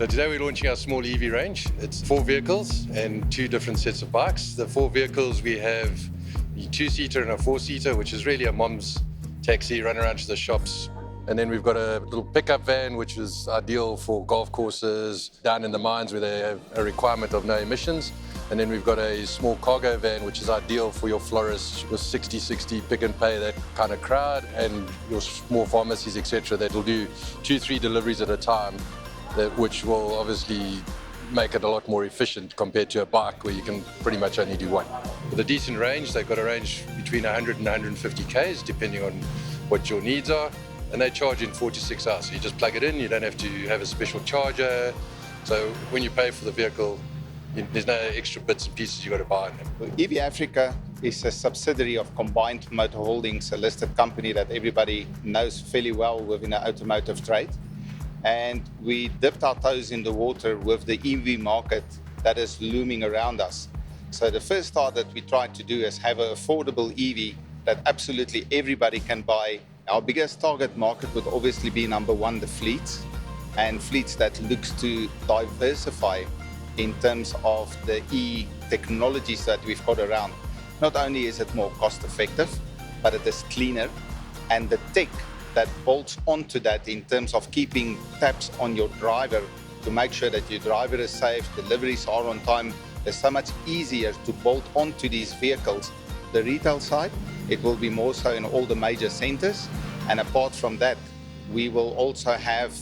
So today we're launching our small EV range. It's 4 vehicles and 2 different sets of bikes. The 4 vehicles, we have a 2-seater and a 4-seater, which is really a mom's taxi, run around to the shops. And then we've got a little pickup van, which is ideal for golf courses, down in the mines where they have a requirement of no emissions. And then we've got a small cargo van, which is ideal for your florists with 60-60 pick and pay, that kind of crowd, and your small pharmacies, etc. that will do 2-3 deliveries at a time, which will obviously make it a lot more efficient compared to a bike where you can pretty much only do one. With a decent range, they've got a range between 100 and 150 Ks, depending on what your needs are. And they charge in 4 to 6 hours. So you just plug it in, you don't have to have a special charger. So when you pay for the vehicle, there's no extra bits and pieces you got to buy in them. EV Africa is a subsidiary of Combined Motor Holdings, a listed company that everybody knows fairly well within the automotive trade. And we dipped our toes in the water with the EV market that is looming around us. So the first start that we tried to do is have an affordable EV that absolutely everybody can buy. Our biggest target market would obviously be number one, the fleets, and fleets that looks to diversify in terms of the e-technologies that we've got around. Not only is it more cost effective, but it is cleaner, and the tech that bolts onto that in terms of keeping tabs on your driver to make sure that your driver is safe, deliveries are on time, is so much easier to bolt onto these vehicles. The retail side, it will be more so in all the major centers, and apart from that, we will also have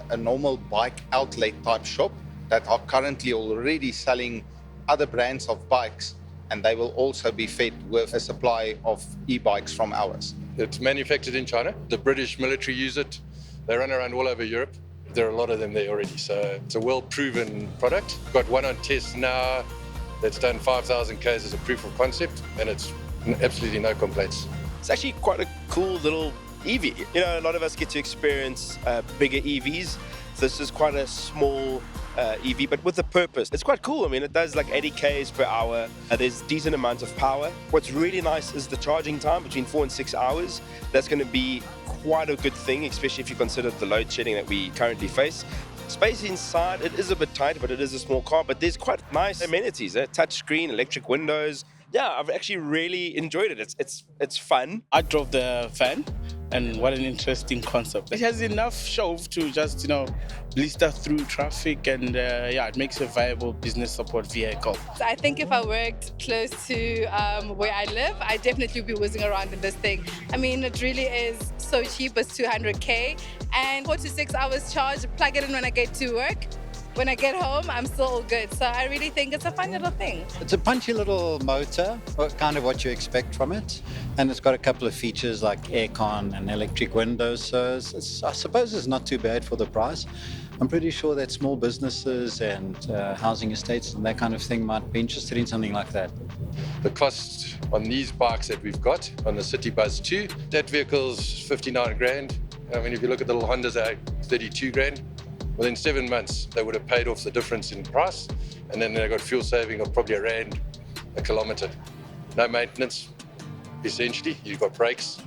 a normal bike outlet type shop that are currently already selling other brands of bikes, and they will also be fed with a supply of e-bikes from ours. It's manufactured in China. The British military use it. They run around all over Europe. There are a lot of them there already, so it's a well-proven product. We've got one on test now that's done 5,000 Ks as a proof of concept, and it's absolutely no complaints. It's actually quite a cool little EV. You know, a lot of us get to experience bigger EVs. So this is quite a small EV, but with a purpose. It's quite cool. I mean, it does like 80 Ks per hour. There's decent amounts of power. What's really nice is the charging time between 4 and 6 hours. That's going to be quite a good thing, especially if you consider the load shedding that we currently face. Space inside, it is a bit tight, but it is a small car, but there's quite nice amenities. Touch screen, electric windows. Yeah, I've actually really enjoyed it. It's fun. I drove the van, and what an interesting concept. It has enough shove to just, blister through traffic, and it makes a viable business support vehicle. I think if I worked close to where I live, I'd definitely be whizzing around in this thing. I mean, it really is so cheap. It's 200K, and 4 to 6 hours charge, plug it in when I get to work. When I get home, I'm still all good. So I really think it's a fun little thing. It's a punchy little motor, kind of what you expect from it. And it's got a couple of features like aircon and electric windows. So I suppose it's not too bad for the price. I'm pretty sure that small businesses and housing estates and that kind of thing might be interested in something like that. The cost on these bikes that we've got on the City Buzz 2, that vehicle's 59 grand. I mean, if you look at the little Hondas, they're 32 grand. Within 7 months, they would have paid off the difference in price, and then they got fuel saving of probably R1 a kilometre. No maintenance, essentially. You've got brakes,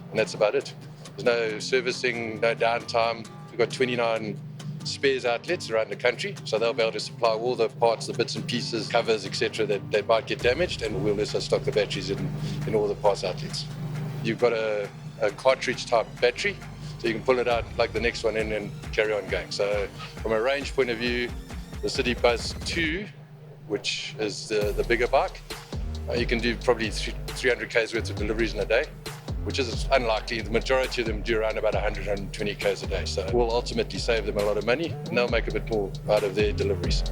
and that's about it. There's no servicing, no downtime. We've got 29 spares outlets around the country, so they'll be able to supply all the parts, the bits and pieces, covers, etc. that might get damaged, and we'll also stock the batteries in all the parts outlets. You've got a cartridge type battery, so you can pull it out like the next one in and carry on going. So from a range point of view, the City Buzz 2, which is the bigger bike, you can do probably 300 Ks worth of deliveries in a day, which is unlikely. The majority of them do around about 100, 120 Ks a day. So we'll ultimately save them a lot of money, and they'll make a bit more out of their deliveries.